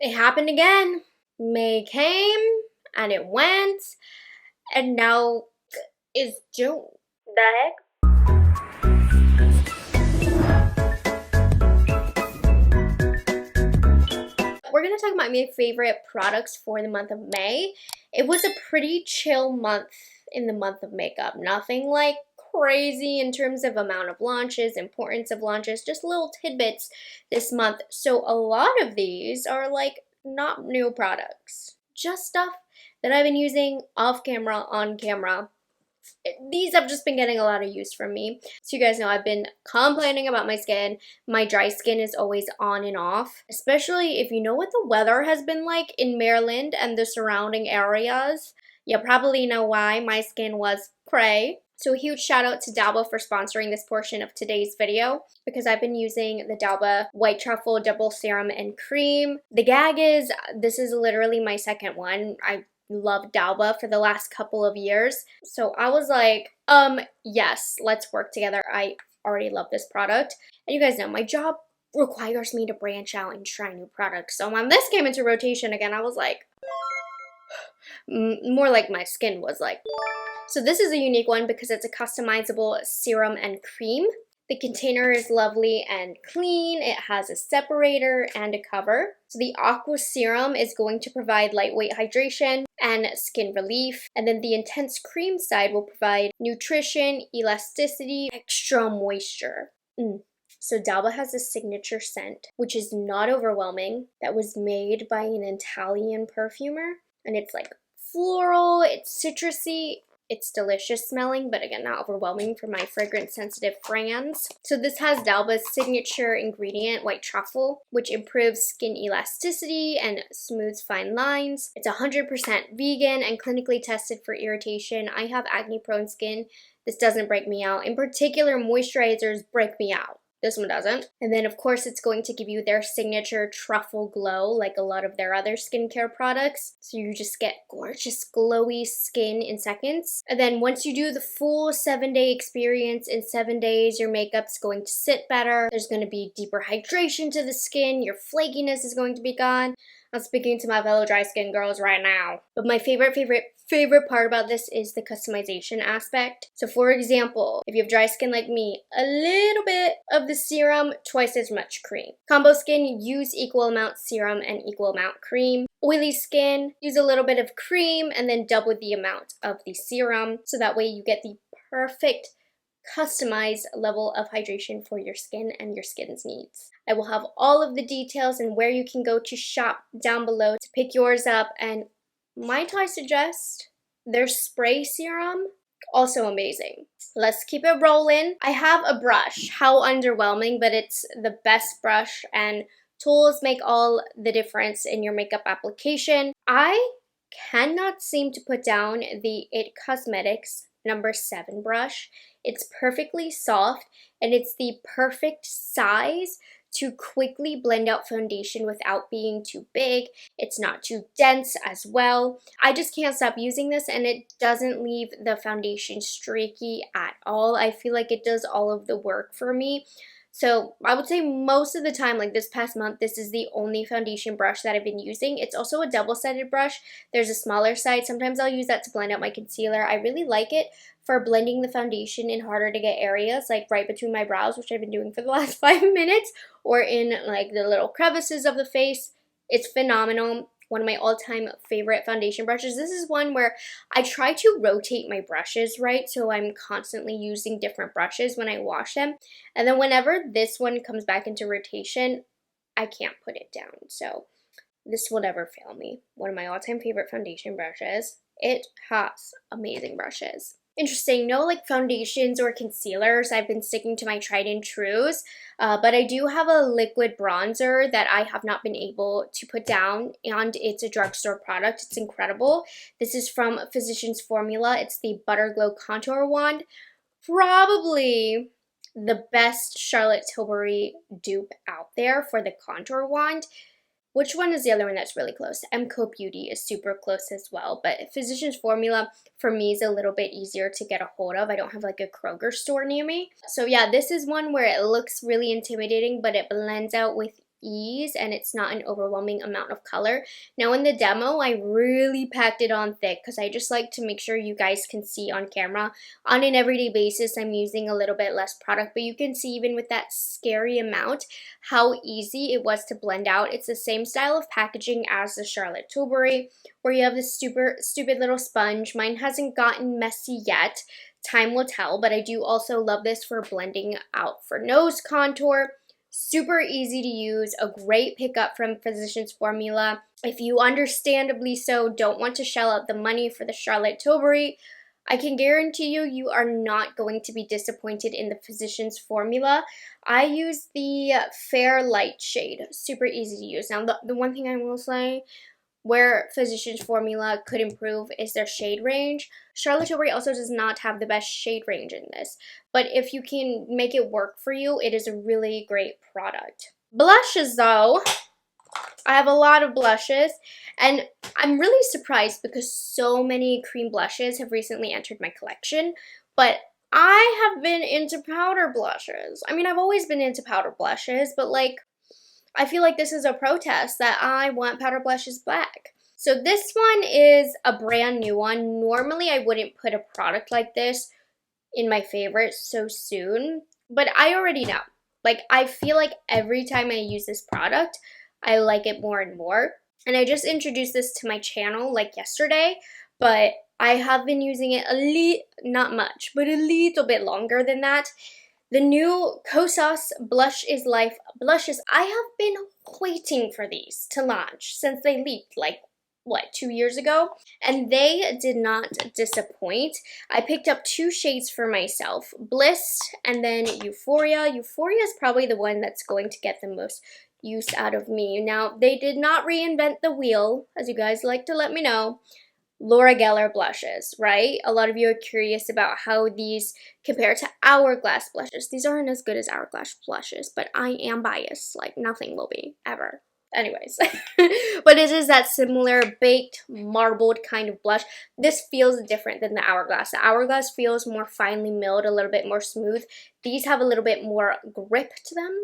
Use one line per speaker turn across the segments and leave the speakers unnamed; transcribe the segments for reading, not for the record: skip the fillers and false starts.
It happened again. May came and it went, and now is June. The heck? We're gonna talk about my favorite products for the month of May. It was a pretty chill month in the month of makeup. Nothing like crazy in terms of amount of launches, importance of launches, just little tidbits this month. So a lot of these are like not new products, just stuff that I've been using off camera, on camera. These have just been getting a lot of use from me. So you guys know I've been complaining about my skin. My dry skin is always on and off, especially if you know what the weather has been like in Maryland and the surrounding areas. You probably know why my skin was cray. So a huge shout out to Dalba for sponsoring this portion of today's video, because I've been using the Dalba White Truffle Double Serum and Cream. The gag is, this is literally my second one. I love Dalba for the last couple of years. So I was like, yes, let's work together. I already love this product. And you guys know my job requires me to branch out and try new products. So when this came into rotation again, I was like, more like my skin was like. So this is a unique one because it's a customizable serum and cream. The container is lovely and clean. It has a separator and a cover. So the aqua serum is going to provide lightweight hydration and skin relief. And then the intense cream side will provide nutrition, elasticity, extra moisture. So Dalba has a signature scent, which is not overwhelming, that was made by an Italian perfumer. And it's like floral, it's citrusy. It's delicious smelling, but again, not overwhelming for my fragrance-sensitive friends. So this has Dalba's signature ingredient, white truffle, which improves skin elasticity and smooths fine lines. It's 100% vegan and clinically tested for irritation. I have acne-prone skin. This doesn't break me out. In particular, moisturizers break me out. This one doesn't. And then of course it's going to give you their signature truffle glow like a lot of their other skincare products. So you just get gorgeous glowy skin in seconds. And then once you do the full 7-day experience, in 7 days your makeup's going to sit better. There's going to be deeper hydration to the skin. Your flakiness is going to be gone. I'm speaking to my fellow dry skin girls right now. But my favorite part about this is the customization aspect. So for example, if you have dry skin like me, a little bit of the serum, twice as much cream. Combo skin, use equal amount serum and equal amount cream. Oily skin, use a little bit of cream and then double the amount of the serum. So that way you get the perfect customized level of hydration for your skin and your skin's needs. I will have all of the details and where you can go to shop down below to pick yours up. And might I suggest their spray serum? Also amazing. Let's keep it rolling. I have a brush. How underwhelming, but it's the best brush, and tools make all the difference in your makeup application. I cannot seem to put down the It Cosmetics number 7 brush. It's perfectly soft and it's the perfect size to quickly blend out foundation without being too big. It's not too dense as well. I just can't stop using this, and it doesn't leave the foundation streaky at all. I feel like it does all of the work for me. So I would say most of the time, like this past month, this is the only foundation brush that I've been using. It's also a double-sided brush. There's a smaller side. Sometimes I'll use that to blend out my concealer. I really like it for blending the foundation in harder to get areas, like right between my brows, which I've been doing for the last 5 minutes, or in like the little crevices of the face. It's phenomenal. One of my all-time favorite foundation brushes. This is one where I try to rotate my brushes, right? So I'm constantly using different brushes when I wash them. And then whenever this one comes back into rotation, I can't put it down. So this will never fail me. One of my all-time favorite foundation brushes. It has amazing brushes. Interesting, no like foundations or concealers. I've been sticking to my tried and trues, but I do have a liquid bronzer that I have not been able to put down, and it's a drugstore product. It's incredible. This is from Physicians Formula. It's the Butter Glow Contour Wand. Probably the best Charlotte Tilbury dupe out there for the contour wand. Which one is the other one that's really close? MCO Beauty is super close as well, but Physicians Formula for me is a little bit easier to get a hold of. I don't have like a Kroger store near me. So yeah, this is one where it looks really intimidating, but it blends out with ease and it's not an overwhelming amount of color. Now in the demo, I really packed it on thick because I just like to make sure you guys can see on camera. On an everyday basis, I'm using a little bit less product, but you can see even with that scary amount how easy it was to blend out. It's the same style of packaging as the Charlotte Tilbury, where you have this super stupid little sponge. Mine hasn't gotten messy yet. Time will tell, but I do also love this for blending out for nose contour. Super easy to use, a great pickup from Physicians Formula. If you understandably so don't want to shell out the money for the Charlotte Tilbury, I can guarantee you, you are not going to be disappointed in the Physicians Formula. I use the Fair Light shade, super easy to use. Now the one thing I will say, where Physicians Formula could improve is their shade range. Charlotte Tilbury also does not have the best shade range in this, but if you can make it work for you, it is a really great product. Blushes though, I have a lot of blushes, and I'm really surprised because so many cream blushes have recently entered my collection, but I have been into powder blushes. I mean, I've always been into powder blushes, but like, I feel like this is a protest that I want powder blushes back. So this one is a brand new one. Normally I wouldn't put a product like this in my favorites so soon, but I already know. Like, I feel like every time I use this product, I like it more and more. And I just introduced this to my channel like yesterday, but I have been using it not much, but a little bit longer than that. The new Kosas Blush is Life blushes. I have been waiting for these to launch since they leaked like, what, 2 years ago? And they did not disappoint. I picked up 2 shades for myself, Bliss and then Euphoria. Euphoria is probably the one that's going to get the most use out of me. Now, they did not reinvent the wheel, as you guys like to let me know. Laura Geller blushes, right? A lot of you are curious about how these compare to Hourglass blushes. These aren't as good as Hourglass blushes, but I am biased. Like, nothing will be, ever. Anyways, but it is that similar baked, marbled kind of blush. This feels different than the Hourglass. The Hourglass feels more finely milled, a little bit more smooth. These have a little bit more grip to them.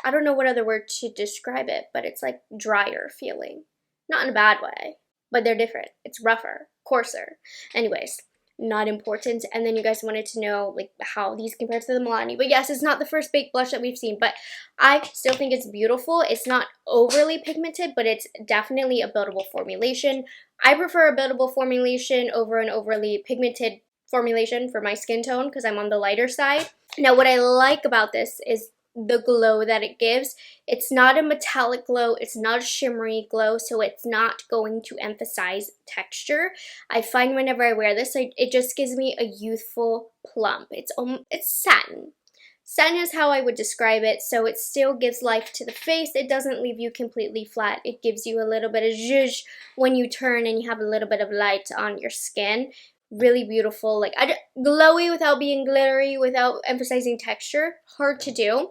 I don't know what other word to describe it, but it's like drier feeling. Not in a bad way. But they're different. It's rougher, coarser. Anyways, not important. And then you guys wanted to know like how these compare to the Milani. But yes, it's not the first baked blush that we've seen, but I still think it's beautiful. It's not overly pigmented, but it's definitely a buildable formulation. I prefer a buildable formulation over an overly pigmented formulation for my skin tone because I'm on the lighter side. Now, what I like about this is the glow that it gives. It's not a metallic glow, it's not a shimmery glow, so it's not going to emphasize texture. I find whenever I wear this, it just gives me a youthful plump. It's satin. Satin is how I would describe it, so it still gives life to the face. It doesn't leave you completely flat. It gives you a little bit of zhuzh when you turn and you have a little bit of light on your skin. Really beautiful, like glowy without being glittery, without emphasizing texture. Hard to do.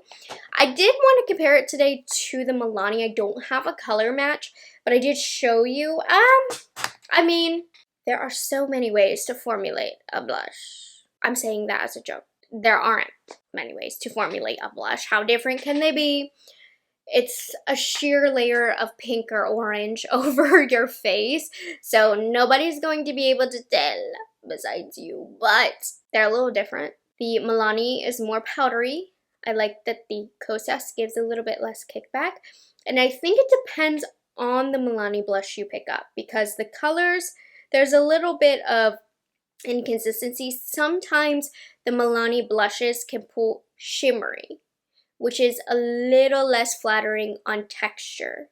I did want to compare it today to the Milani. I don't have a color match, but I did show you. I mean, there are so many ways to formulate a blush. I'm saying that as a joke. There aren't many ways to formulate a blush. How different can they be? It's a sheer layer of pink or orange over your face, so nobody's going to be able to tell besides you, but they're a little different. The Milani is more powdery. I like that the Kosas gives a little bit less kickback, and I think it depends on the Milani blush you pick up because the colors, there's a little bit of inconsistency. Sometimes the Milani blushes can pull shimmery, which is a little less flattering on texture.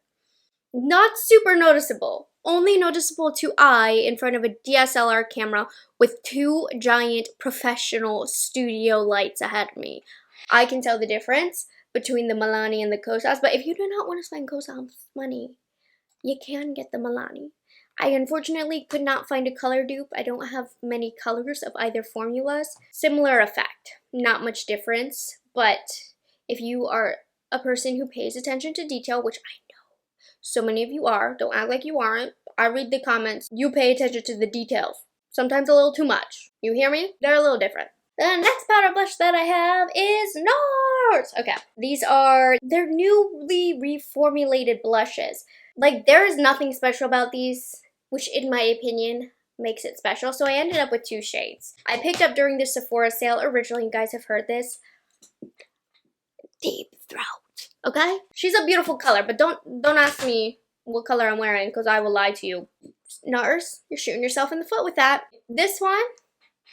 Not super noticeable, only noticeable to eye in front of a DSLR camera with 2 giant professional studio lights ahead of me. I can tell the difference between the Milani and the Kosas, but if you do not want to spend Kosas money, you can get the Milani. I unfortunately could not find a color dupe. I don't have many colors of either formulas. Similar effect, not much difference, but if you are a person who pays attention to detail, which I know so many of you are, don't act like you aren't. I read the comments. You pay attention to the details. Sometimes a little too much. You hear me? They're a little different. The next powder blush that I have is NARS. Okay, they're newly reformulated blushes. Like, there is nothing special about these, which in my opinion makes it special. So I ended up with 2 shades. I picked up during the Sephora sale. Originally, you guys have heard this. Deep Throat. Okay? She's a beautiful color, but don't ask me what color I'm wearing because I will lie to you. NARS, you're shooting yourself in the foot with that. This one,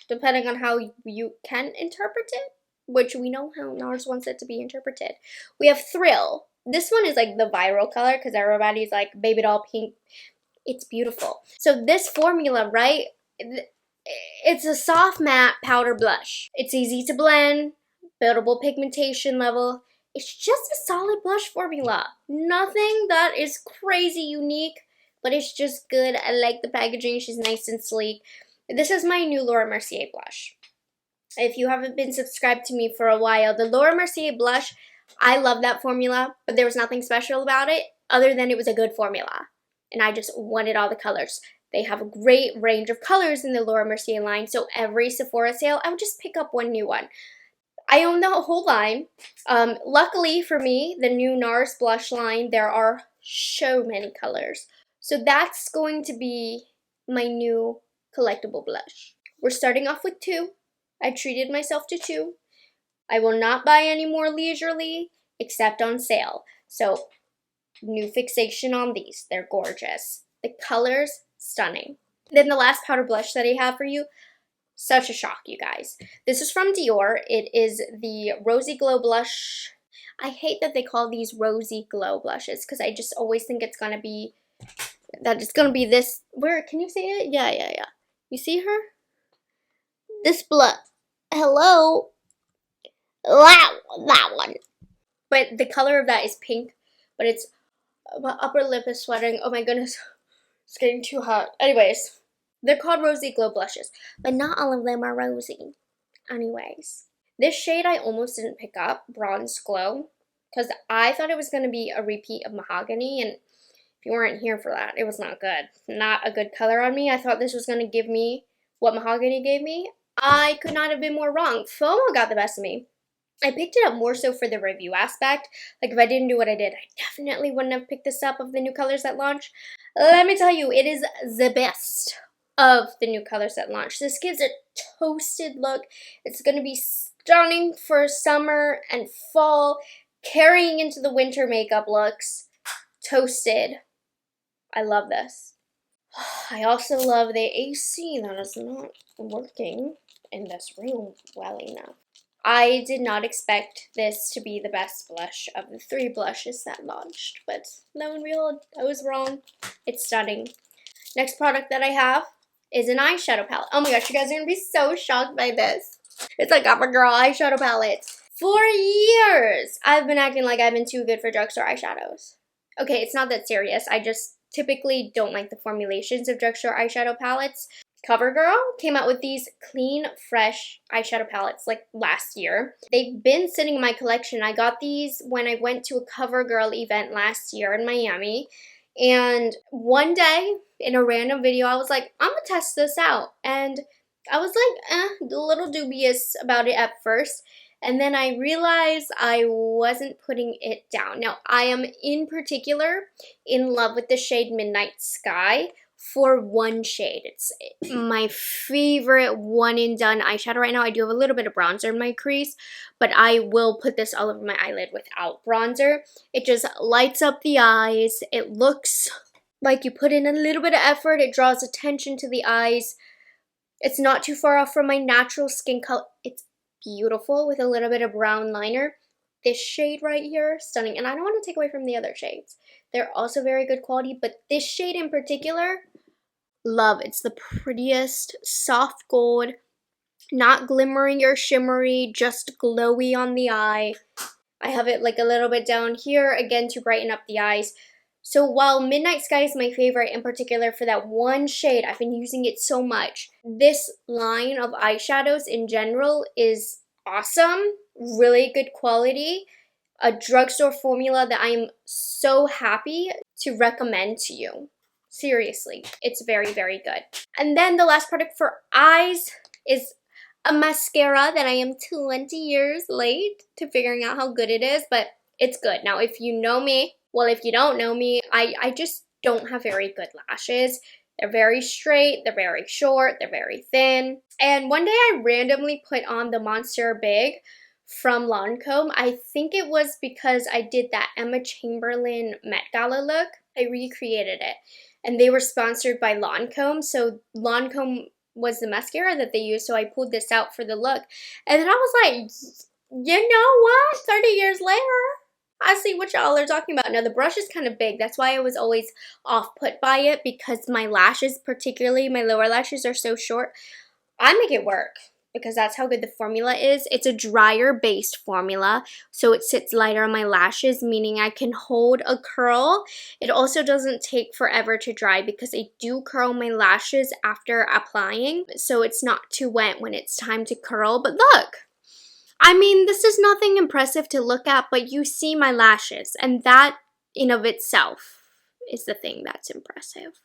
depending on how you can interpret it, which we know how NARS wants it to be interpreted. We have Thrill. This one is like the viral color because everybody's like baby doll pink. It's beautiful. So this formula, right, it's a soft matte powder blush. It's easy to blend, buildable pigmentation level. It's just a solid blush formula. Nothing that is crazy unique, but it's just good. I like the packaging. She's nice and sleek. This is my new Laura Mercier blush. If you haven't been subscribed to me for a while, the Laura Mercier blush, I love that formula, but there was nothing special about it other than it was a good formula. And I just wanted all the colors. They have a great range of colors in the Laura Mercier line, so every Sephora sale, I would just pick up one new one. I own the whole line. Luckily for me, the new NARS blush line, there are so many colors. So that's going to be my new collectible blush. We're starting off with 2. I treated myself to 2. I will not buy any more leisurely except on sale. So new fixation on these. They're gorgeous. The colors, stunning. Then the last powder blush that I have for you, such a shock, you guys. This is from Dior. It is the Rosy Glow blush. I hate that they call these Rosy Glow blushes because I just always think it's going to be, that it's going to be this. Where, can you see it? Yeah. You see her? This blush. Hello? That one. But the color of that is pink, but it's, my upper lip is sweating. Oh my goodness. It's getting too hot. Anyways. They're called Rosy Glow blushes, but not all of them are rosy. Anyways, this shade I almost didn't pick up, Bronze Glow, because I thought it was going to be a repeat of Mahogany, and if you weren't here for that, it was not good. Not a good color on me. I thought this was going to give me what Mahogany gave me. I could not have been more wrong. FOMO got the best of me. I picked it up more so for the review aspect. Like, if I didn't do what I did, I definitely wouldn't have picked this up of the new colors that launch. Let me tell you, it is the best of the new colors that launch. This gives a toasted look. It's going to be stunning for summer and fall, carrying into the winter makeup looks. Toasted. I love this. I also love the AC that is not working in this room well enough. I did not expect this to be the best blush of the 3 blushes that launched, but lo and behold, I was wrong. It's stunning. Next product that I have is an eyeshadow palette. Oh my gosh, you guys are going to be so shocked by this. It's a CoverGirl eyeshadow palette. For years, I've been acting like I've been too good for drugstore eyeshadows. Okay, it's not that serious. I just typically don't like the formulations of drugstore eyeshadow palettes. CoverGirl came out with these clean, fresh eyeshadow palettes like last year. They've been sitting in my collection. I got these when I went to a CoverGirl event last year in Miami. And one day, in a random video, I was like, I'm gonna test this out. And I was like, a little dubious about it at first. And then I realized I wasn't putting it down. Now, I am in particular in love with the shade Midnight Sky for one shade. It's my favorite one and done eyeshadow right now. I do have a little bit of bronzer in my crease, but I will put this all over my eyelid without bronzer. It just lights up the eyes. It looks like you put in a little bit of effort. It draws attention to the eyes. It's not too far off from my natural skin color. It's beautiful with a little bit of brown liner. This shade right here, stunning. And I don't want to take away from the other shades. They're also very good quality, but this shade in particular, love. It's the prettiest soft gold, not glimmering or shimmery, just glowy on the eye. I have it like a little bit down here, again, to brighten up the eyes. So while Midnight Sky is my favorite in particular for that one shade, I've been using it so much. This line of eyeshadows in general is awesome, really good quality, a drugstore formula that I'm so happy to recommend to you. Seriously, it's very, very good. And then the last product for eyes is a mascara that I am 20 years late to figuring out how good it is, but it's good. Now, if you know me, well, if you don't know me, I just don't have very good lashes. They're very straight, they're very short, they're very thin. And one day I randomly put on the Monster Big from Lancome. I think it was because I did that Emma Chamberlain Met Gala look. I recreated it. And they were sponsored by Lancome, so Lancome was the mascara that they used, so I pulled this out for the look. And then I was like, you know what? 30 years later, I see what y'all are talking about. Now, the brush is kind of big. That's why I was always off-put by it, because my lashes, particularly my lower lashes, are so short. I make it work because that's how good the formula is. It's a drier-based formula, so it sits lighter on my lashes, meaning I can hold a curl. It also doesn't take forever to dry because I do curl my lashes after applying, so it's not too wet when it's time to curl. But look! I mean, this is nothing impressive to look at, but you see my lashes, and that in of itself is the thing that's impressive.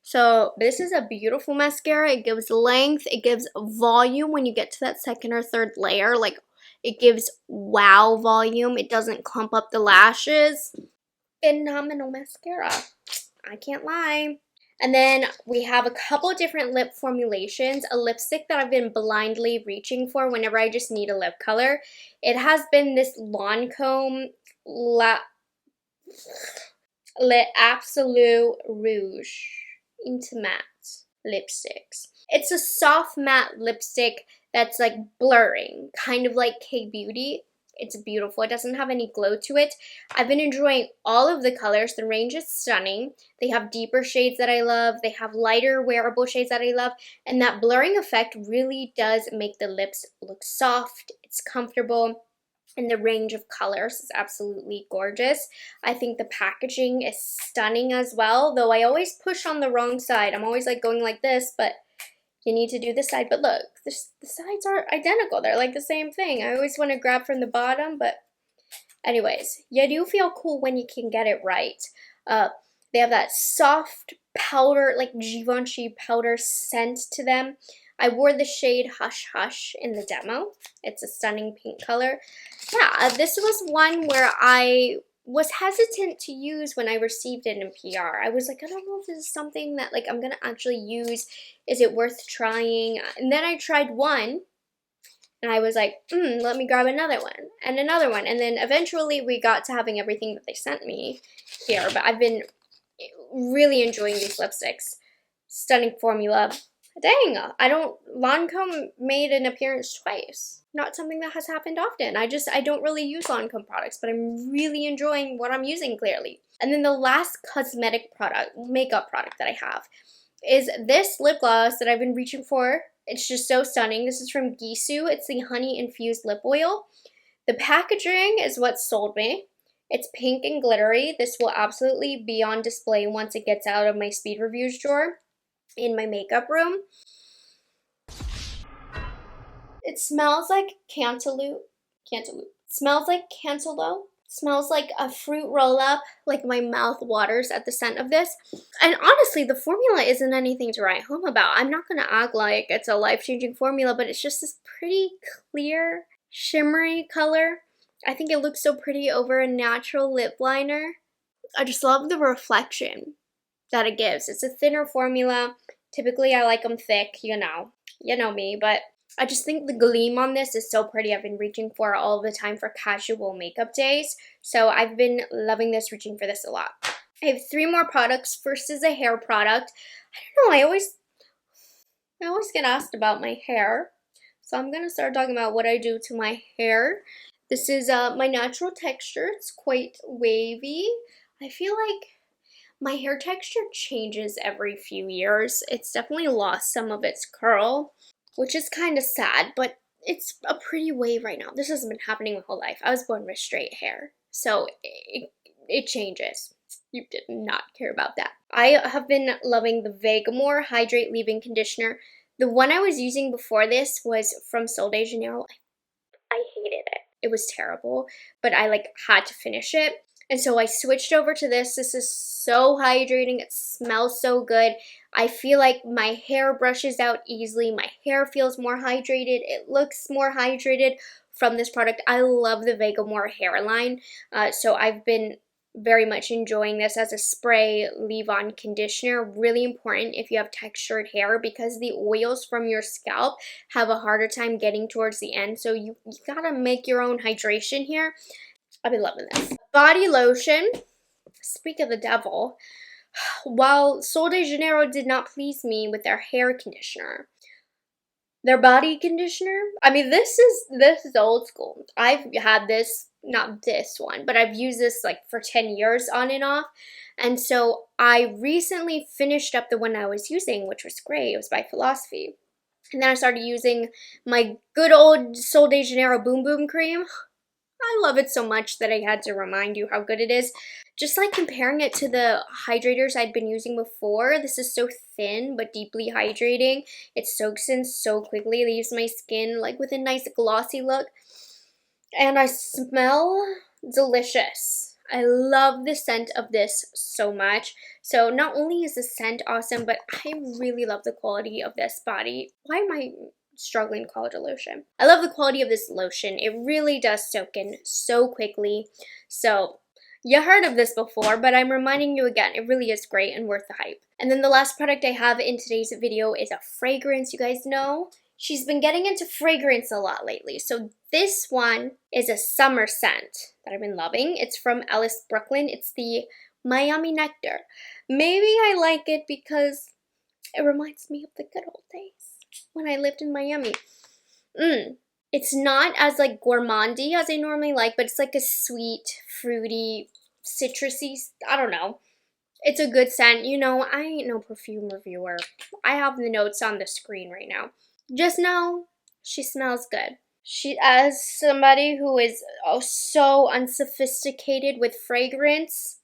So this is a beautiful mascara. It gives length, it gives volume when you get to that second or third layer. Like, it gives wow volume. It doesn't clump up the lashes. Phenomenal mascara. I can't lie. And then we have a couple different lip formulations. A lipstick that I've been blindly reaching for whenever I just need a lip color. It has been this Lancome Le Absolute Rouge Intimate lipsticks. It's a soft matte lipstick that's like blurring, kind of like K-Beauty. It's beautiful. It doesn't have any glow to it. I've been enjoying all of the colors. The range is stunning. They have deeper shades that I love. They have lighter wearable shades that I love. And that blurring effect really does make the lips look soft. It's comfortable. And the range of colors is absolutely gorgeous. I think the packaging is stunning as well, though I always push on the wrong side. I'm always like going like this, but you need to do this side. But look, the sides are identical. They're like the same thing. I always want to grab from the bottom, but anyways, you do feel cool when you can get it right. They have that soft powder, like Givenchy powder scent to them. I wore the shade Hush Hush in the demo. It's a stunning pink color. Yeah, this was one where I was hesitant to use when I received it in PR. I was like, I don't know if this is something that like I'm gonna actually use. Is it worth trying? And then I tried one and I was like, let me grab another one and another one. And then eventually we got to having everything that they sent me here. But I've been really enjoying these lipsticks. Stunning formula. Dang, Lancome made an appearance twice. Not something that has happened often. I don't really use Lancome products, but I'm really enjoying what I'm using, clearly. And then the last makeup product that I have is this lip gloss that I've been reaching for. It's just so stunning. This is from Gisou. It's the Honey Infused Lip Oil. The packaging is what sold me. It's pink and glittery. This will absolutely be on display once it gets out of my speed reviews drawer in my makeup room. It smells like cantaloupe. Smells like cantaloupe. Smells like a fruit roll-up. Like my mouth waters at the scent of this. And honestly, the formula isn't anything to write home about. I'm not going to act like it's a life-changing formula, but it's just this pretty clear, shimmery color. I think it looks so pretty over a natural lip liner. I just love the reflection that it gives. It's a thinner formula. Typically, I like them thick, you know me, but I just think the gleam on this is so pretty. I've been reaching for it all the time for casual makeup days, so I've been loving this, reaching for this a lot. I have 3 more products. First is a hair product. I don't know, I always get asked about my hair, so I'm gonna start talking about what I do to my hair. This is my natural texture. It's quite wavy. I feel like my hair texture changes every few years. It's definitely lost some of its curl, which is kind of sad, but it's a pretty wave right now. This hasn't been happening my whole life. I was born with straight hair, so it changes. You did not care about that. I have been loving the Vegamour Hydrate Leave-In Conditioner. The one I was using before this was from Sol de Janeiro. I hated it. It was terrible, but I had to finish it. And so I switched over to this. This is so hydrating. It smells so good. I feel like my hair brushes out easily. My hair feels more hydrated. It looks more hydrated from this product. I love the Vegamore hairline. So I've been very much enjoying this as a spray leave-on conditioner. Really important if you have textured hair because the oils from your scalp have a harder time getting towards the end. So you gotta make your own hydration here. I've been loving this. Body lotion. Speak of the devil. While Sol de Janeiro did not please me with their hair conditioner, their body conditioner, I mean, this is old school. I've had this, not this one, but I've used this like for 10 years on and off. And so I recently finished up the one I was using, which was great. It was by Philosophy. And then I started using my good old Sol de Janeiro Boom Boom cream. I love it so much that I had to remind you how good it is. Just like comparing it to the hydrators I'd been using before, this is so thin but deeply hydrating. It soaks in so quickly, leaves my skin like with a nice glossy look. And I smell delicious. I love the scent of this so much. So not only is the scent awesome, but I really love the quality of this body. Why am I struggling to call it a lotion? I love the quality of this lotion. It really does soak in so quickly. So you heard of this before, but I'm reminding you again, it really is great and worth the hype. And then the last product I have in today's video is a fragrance. You guys know she's been getting into fragrance a lot lately. So this one is a summer scent that I've been loving. It's from Ellis Brooklyn. It's the Miami Nectar. Maybe I like it because it reminds me of the good old days when I lived in Miami. It's not as like gourmandy as I normally like, but it's like a sweet, fruity, citrusy, I don't know. It's a good scent. You know, I ain't no perfume reviewer. I have the notes on the screen right now. Just know she smells good. She, as somebody who is so unsophisticated with fragrance,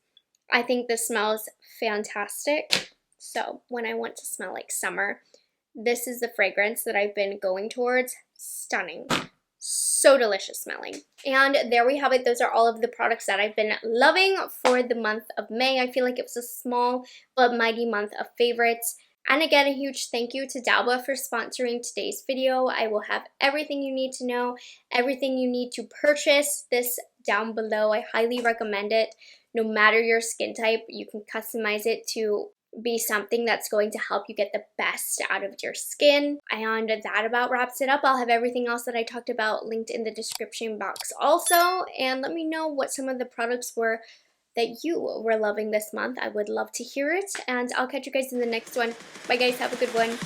I think this smells fantastic. So when I want to smell like summer, this is the fragrance that I've been going towards. Stunning. So delicious smelling. And there we have it. Those are all of the products that I've been loving for the month of May. I feel like it was a small but mighty month of favorites. And again, a huge thank you to Dalba for sponsoring today's video. I will have everything you need to know, everything you need to purchase this down below. I highly recommend it. No matter your skin type, you can customize it to be something that's going to help you get the best out of your skin. And that about wraps it up. I'll have everything else that I talked about linked in the description box also. And let me know what some of the products were that you were loving this month. I would love to hear it. And I'll catch you guys in the next one. Bye guys, have a good one.